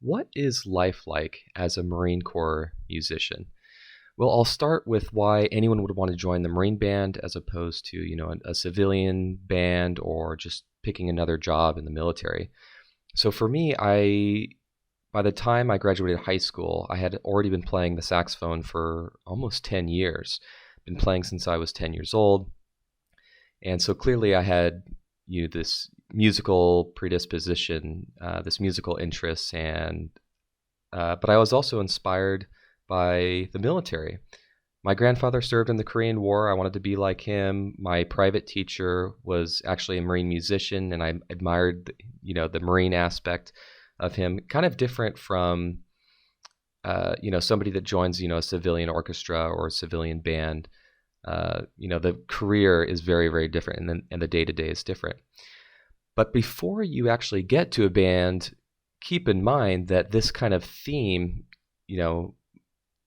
What is life like as a Marine Corps musician? Well, I'll start with why anyone would want to join the Marine Band as opposed to, a civilian band or just picking another job in the military. So for me, by the time I graduated high school, I had already been playing the saxophone for almost 10 years. Been playing since I was 10 years old. And so clearly I had, this musical predisposition, this musical interest, and but I was also inspired by the military. My grandfather served in the Korean War. I wanted to be like him. My private teacher was actually a Marine musician, and I admired, the Marine aspect of him. Kind of different from, somebody that joins, a civilian orchestra or a civilian band. The career is very, very different, and the day-to-day is different. But before you actually get to a band, keep in mind that this kind of theme,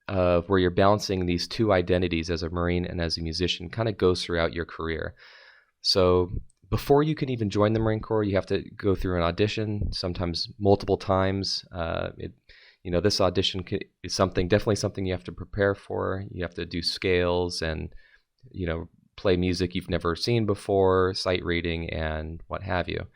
of where you're balancing these two identities as a Marine and as a musician kind of goes throughout your career. So before you can even join the Marine Corps, you have to go through an audition, sometimes multiple times. This audition is definitely something you have to prepare for. You have to do scales and, play music you've never seen before, sight reading, and what have you.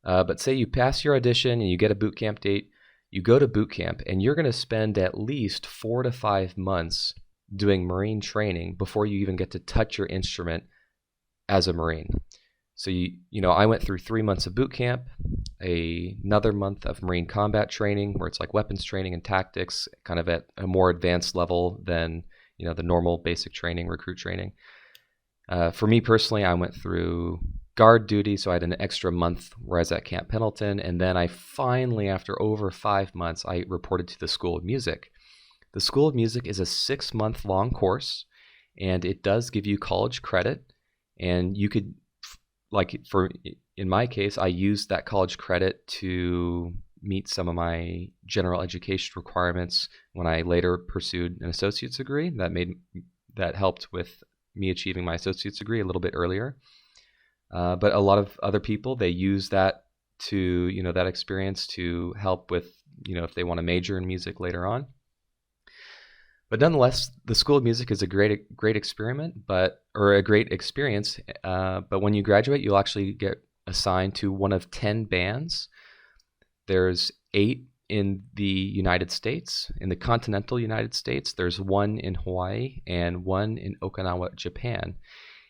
But say you pass your audition and you get a boot camp date, you go to boot camp, and you're going to spend at least 4 to 5 months doing Marine training before you even get to touch your instrument as a Marine. So, I went through 3 months of boot camp, another month of Marine combat training, where it's like weapons training and tactics, kind of at a more advanced level than, the normal basic training, recruit training. For me personally, I went through guard duty, so I had an extra month where I was at Camp Pendleton, and then I finally, after over 5 months, I reported to the School of Music. The School of Music is a 6-month long course, and it does give you college credit, and you could, in my case, I used that college credit to meet some of my general education requirements when I later pursued an associate's degree. That helped with me achieving my associate's degree a little bit earlier. But a lot of other people, they use that that experience to help with, if they want to major in music later on. But nonetheless, the School of Music is a great experience. But when you graduate, you'll actually get assigned to one of 10 bands. There's 8 in the United States, in the continental United States. There's 1 in Hawaii and 1 in Okinawa, Japan.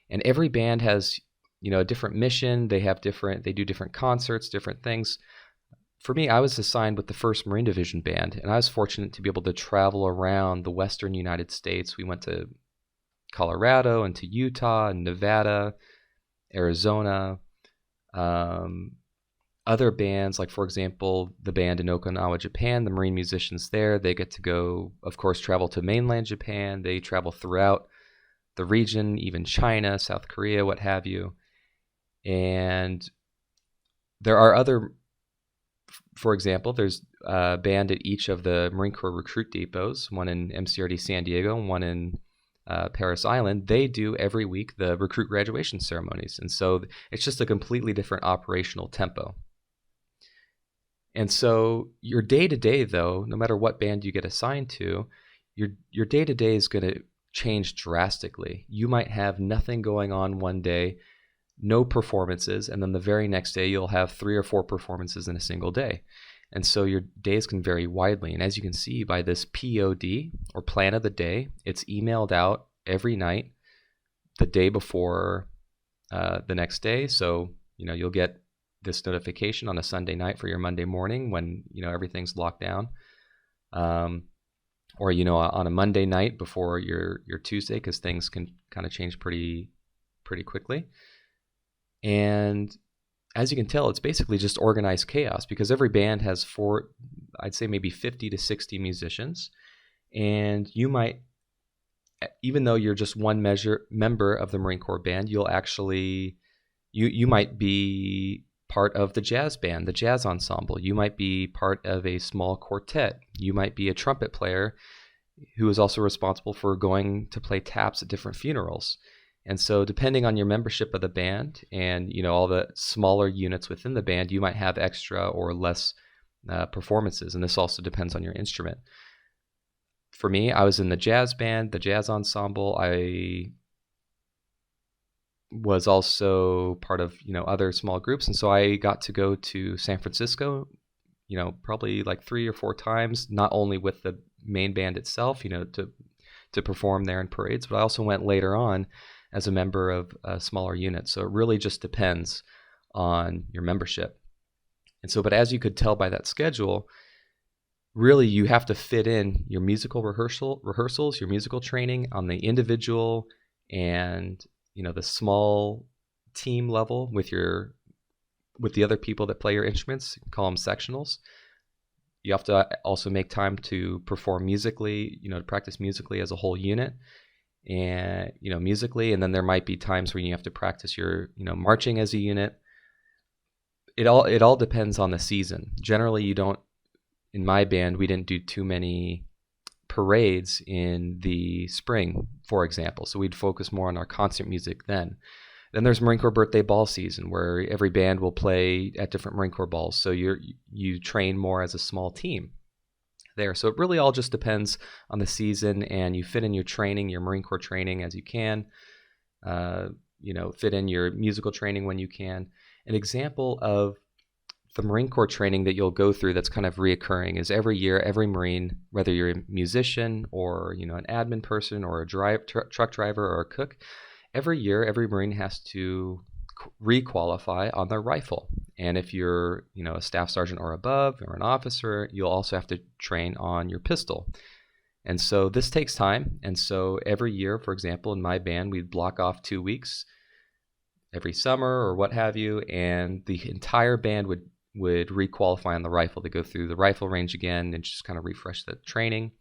And every band has, a different mission. They do different concerts, different things. For me, I was assigned with the 1st Marine Division Band, and I was fortunate to be able to travel around the western United States. We went to Colorado and to Utah and Nevada, Arizona. Other bands, like for example, the band in Okinawa, Japan, the Marine musicians there, they get to go, of course, travel to mainland Japan. They travel throughout the region, even China, South Korea, what have you. And there are other, for example, there's a band at each of the Marine Corps recruit depots, one in MCRD San Diego and one in Paris Island. They do every week the recruit graduation ceremonies. And so it's just a completely different operational tempo. And so your day-to-day, though, no matter what band you get assigned to, your day-to-day is going to change drastically. You might have nothing going on one day, no performances, and then the very next day you'll have 3 or 4 performances in a single day. And so your days can vary widely. And as you can see by this POD, or plan of the day, it's emailed out every night the day before the next day. So, you'll get this notification on a Sunday night for your Monday morning when, everything's locked down. Or, on a Monday night before your Tuesday, because things can kind of change pretty quickly. And as you can tell, it's basically just organized chaos, because every band has I'd say maybe 50 to 60 musicians. And you might, even though you're just one member of the Marine Corps band, you'll actually, you might be part of the jazz band, the jazz ensemble. You might be part of a small quartet. You might be a trumpet player who is also responsible for going to play taps at different funerals. And so depending on your membership of the band and, all the smaller units within the band, you might have extra or less performances, and this also depends on your instrument. For me, I was in the jazz band, the jazz ensemble. I was also part of, other small groups, and so I got to go to San Francisco, probably like 3 or 4 times, not only with the main band itself, to perform there in parades, but I also went later on as a member of a smaller unit. So it really just depends on your membership. And so, but as you could tell by that schedule, really you have to fit in your musical rehearsals, your musical training on the individual and, the small team level with the other people that play your instruments, call them sectionals. You have to also make time to perform musically, to practice musically as a whole unit, and musically. And then there might be times where you have to practice your marching as a unit. It all depends on the season. Generally, you don't. In my band, we didn't do too many parades in the spring, for example. So we'd focus more on our concert music then. Then there's Marine Corps birthday ball season, where every band will play at different Marine Corps balls. So you train more as a small team there. So it really all just depends on the season, and you fit in your training, your Marine Corps training as you can. Fit in your musical training when you can. An example of the Marine Corps training that you'll go through that's kind of reoccurring is every year, every Marine, whether you're a musician or an admin person or a truck driver or a cook, every year, every Marine has to re-qualify on their rifle. And if you're, a staff sergeant or above, or an officer, you'll also have to train on your pistol. And so this takes time. And so every year, for example, in my band, we'd block off 2 weeks every summer or what have you, and the entire band would re-qualify on the rifle to go through the rifle range again and just kind of refresh the training.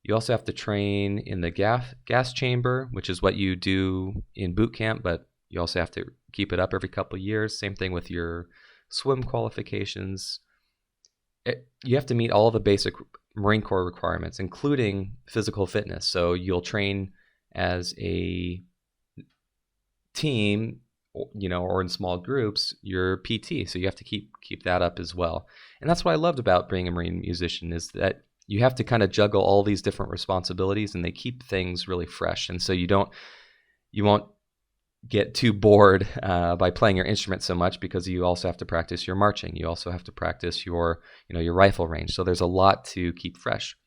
You also have to train in the gas chamber, which is what you do in boot camp, but you also have to keep it up every couple of years. Same thing with your swim qualifications. You have to meet all the basic Marine Corps requirements, including physical fitness. So you'll train as a team, or in small groups, your PT. So you have to keep that up as well. And that's what I loved about being a Marine musician, is that you have to kind of juggle all these different responsibilities, and they keep things really fresh. And so you won't get too bored by playing your instrument so much, because you also have to practice your marching. You also have to practice your rifle range. So there's a lot to keep fresh.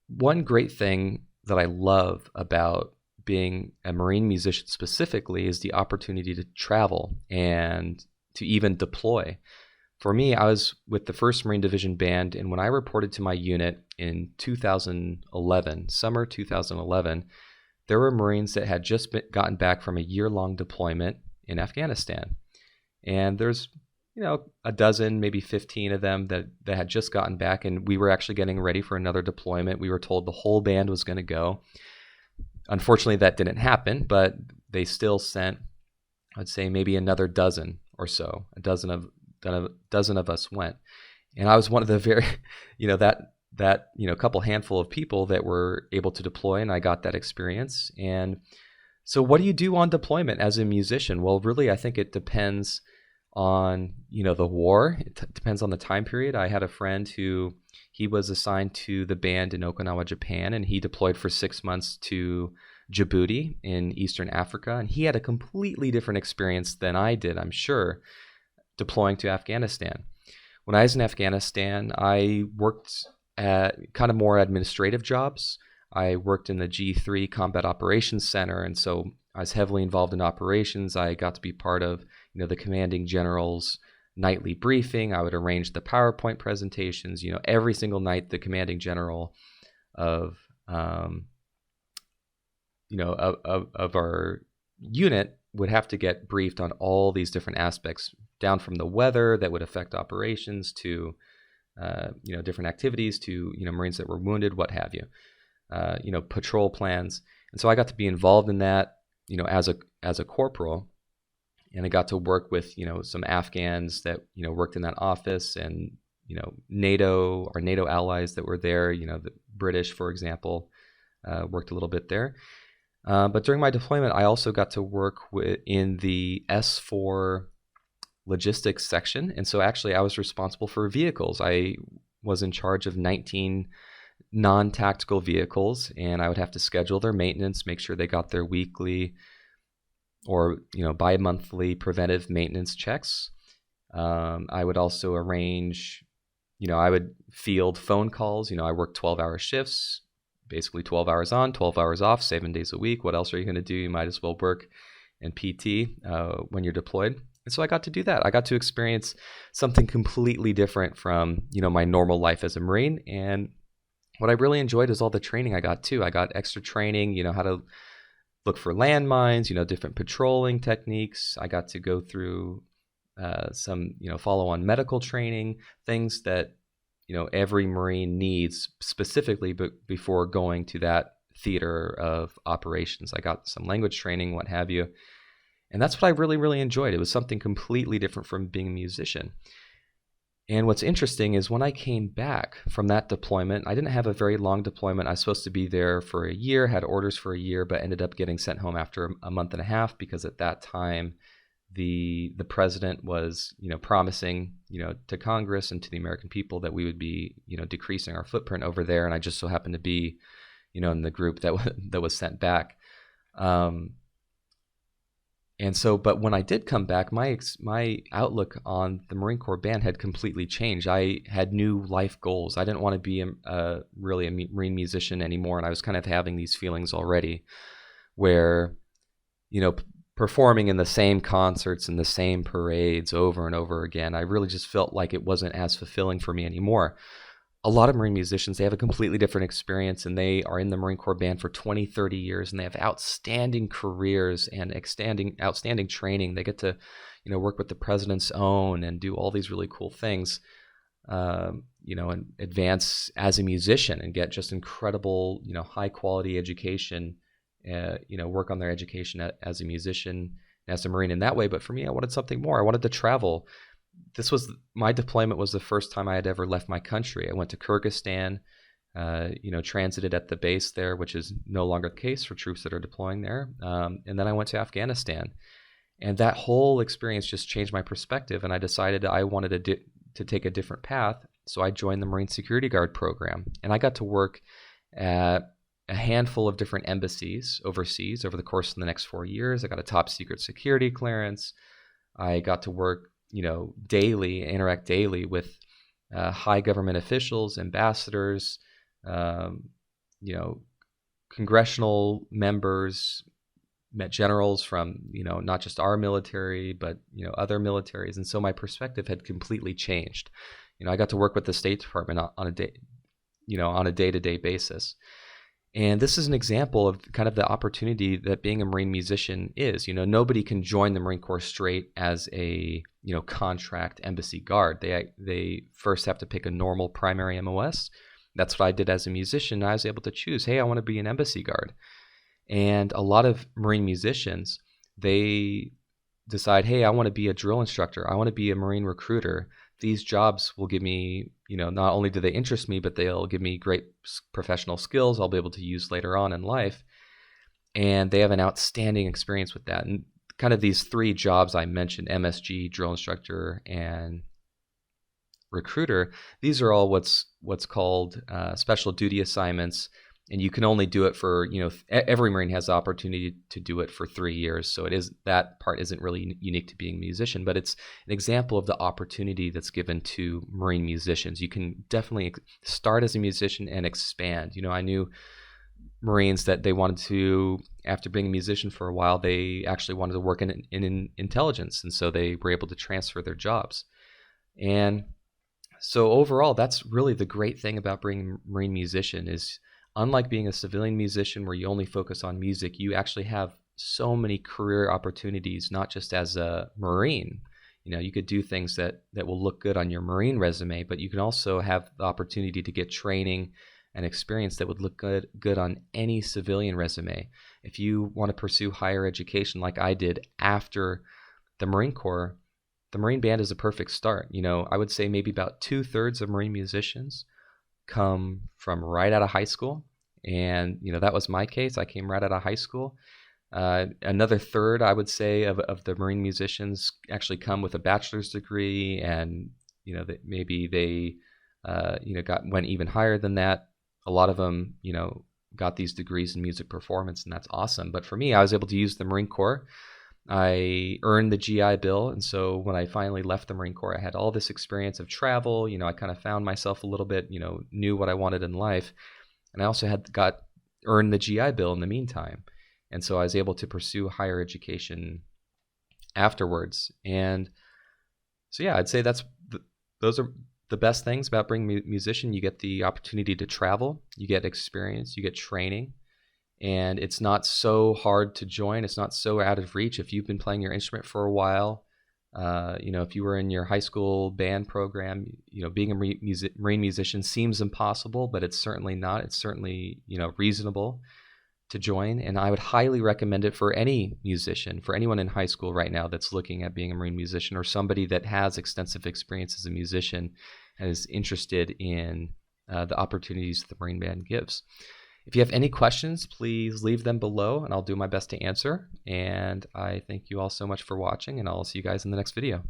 One great thing that I love about being a Marine musician specifically is the opportunity to travel and to even deploy. For me, I was with the 1st Marine Division Band, and when I reported to my unit in 2011, summer 2011, there were Marines that had just gotten back from a year-long deployment in Afghanistan. And there's, a dozen, maybe 15 of them that had just gotten back, and we were actually getting ready for another deployment. We were told the whole band was going to go. Unfortunately, that didn't happen, but they still sent, I'd say, maybe another dozen or so. A dozen of us went, and I was one of the very, couple handful of people that were able to deploy, and I got that experience. And so, what do you do on deployment as a musician? Well, really, I think it depends on the war. It depends on the time period. I had a friend who he was assigned to the band in Okinawa, Japan, and he deployed for 6 months to Djibouti in Eastern Africa. And he had a completely different experience than I did, I'm sure, deploying to Afghanistan. When I was in Afghanistan, I worked at kind of more administrative jobs. I worked in the G3 Combat Operations Center, and so I was heavily involved in operations. I got to be part of, the commanding general's nightly briefing. I would arrange the PowerPoint presentations. Every single night, the commanding general of our unit would have to get briefed on all these different aspects, down from the weather that would affect operations to, different activities to, Marines that were wounded, what have you, patrol plans. And so I got to be involved in that, as a corporal. And I got to work with, some Afghans that, worked in that office, and, our NATO allies that were there, the British, for example, worked a little bit there. But during my deployment, I also got to work in the S4 logistics section. And so actually I was responsible for vehicles. I was in charge of 19 non-tactical vehicles, and I would have to schedule their maintenance, make sure they got their weekly or bi-monthly preventive maintenance checks. I would also arrange, I would field phone calls. I worked 12-hour shifts, basically 12 hours on, 12 hours off, 7 days a week. What else are you going to do? You might as well work in PT when you're deployed. And so I got to do that. I got to experience something completely different from, my normal life as a Marine. And what I really enjoyed is all the training I got too. I got extra training, how to look for landmines, different patrolling techniques. I got to go through some, follow-on medical training, things that, every Marine needs specifically before going to that theater of operations. I got some language training, what have you. And that's what I really, really enjoyed. It was something completely different from being a musician. And what's interesting is when I came back from that deployment, I didn't have a very long deployment. I was supposed to be there for a year, had orders for a year, but ended up getting sent home after a month and a half because at that time, the president was, promising, to Congress and to the American people that we would be, decreasing our footprint over there. And I just so happened to be, in the group that was sent back. And so, but when I did come back, my outlook on the Marine Corps band had completely changed. I had new life goals. I didn't want to be really a Marine musician anymore. And I was kind of having these feelings already where, performing in the same concerts and the same parades over and over again, I really just felt like it wasn't as fulfilling for me anymore. A lot of Marine musicians, they have a completely different experience, and they are in the Marine Corps band for 20, 30 years, and they have outstanding careers and outstanding training. They get to, work with the President's Own and do all these really cool things, and advance as a musician and get just incredible, high quality education, work on their education as a musician, as a Marine in that way. But for me, I wanted something more. I wanted to travel. My deployment was the first time I had ever left my country. I went to Kyrgyzstan, transited at the base there, which is no longer the case for troops that are deploying there. And then I went to Afghanistan. And that whole experience just changed my perspective. And I decided I wanted to take a different path. So I joined the Marine Security Guard program. And I got to work at a handful of different embassies overseas over the course of the next 4 years. I got a top secret security clearance. I got to work interact daily with high government officials, ambassadors, congressional members, met generals from, not just our military, but, other militaries. And so my perspective had completely changed. I got to work with the State Department on a day-to-day basis. And this is an example of kind of the opportunity that being a Marine musician is. Nobody can join the Marine Corps straight as a, contract embassy guard. They first have to pick a normal primary MOS. That's what I did as a musician. I was able to choose, hey, I want to be an embassy guard. And a lot of Marine musicians, they decide, hey, I want to be a drill instructor. I want to be a Marine recruiter. These jobs will give me, not only do they interest me, but they'll give me great professional skills I'll be able to use later on in life. And they have an outstanding experience with that. And kind of these three jobs I mentioned, MSG, drill instructor, and recruiter, these are all what's called special duty assignments. And you can only do it for, every Marine has the opportunity to do it for 3 years. So that part isn't really unique to being a musician, but it's an example of the opportunity that's given to Marine musicians. You can definitely start as a musician and expand. I knew Marines that they wanted to, after being a musician for a while, they actually wanted to work in intelligence. And so they were able to transfer their jobs. And so overall, that's really the great thing about being a Marine musician is, unlike being a civilian musician where you only focus on music, you actually have so many career opportunities, not just as a Marine. You could do things that will look good on your Marine resume, but you can also have the opportunity to get training and experience that would look good on any civilian resume. If you want to pursue higher education like I did after the Marine Corps, the Marine Band is a perfect start. I would say maybe about 2/3 of Marine musicians come from right out of high school. And, that was my case. I came right out of high school. Another third, I would say, of the Marine musicians actually come with a bachelor's degree, and that maybe they went even higher than that. A lot of them, got these degrees in music performance, and that's awesome. But for me, I was able to use the Marine Corps. I earned the GI Bill, and so when I finally left the Marine Corps, I had all this experience of travel. I kind of found myself a little bit, knew what I wanted in life, and I also earned the GI Bill in the meantime. And so I was able to pursue higher education afterwards. And so, yeah, I'd say those are the best things about being a musician. You get the opportunity to travel, you get experience, you get training, and it's not so hard to join. It's not so out of reach. If you've been playing your instrument for a while, if you were in your high school band program, being a Marine musician seems impossible, but it's certainly not. It's certainly, reasonable to join, and I would highly recommend it for any musician, for anyone in high school right now that's looking at being a Marine musician, or somebody that has extensive experience as a musician and is interested in the opportunities the Marine Band gives. If you have any questions, please leave them below, and I'll do my best to answer. And I thank you all so much for watching, and I'll see you guys in the next video.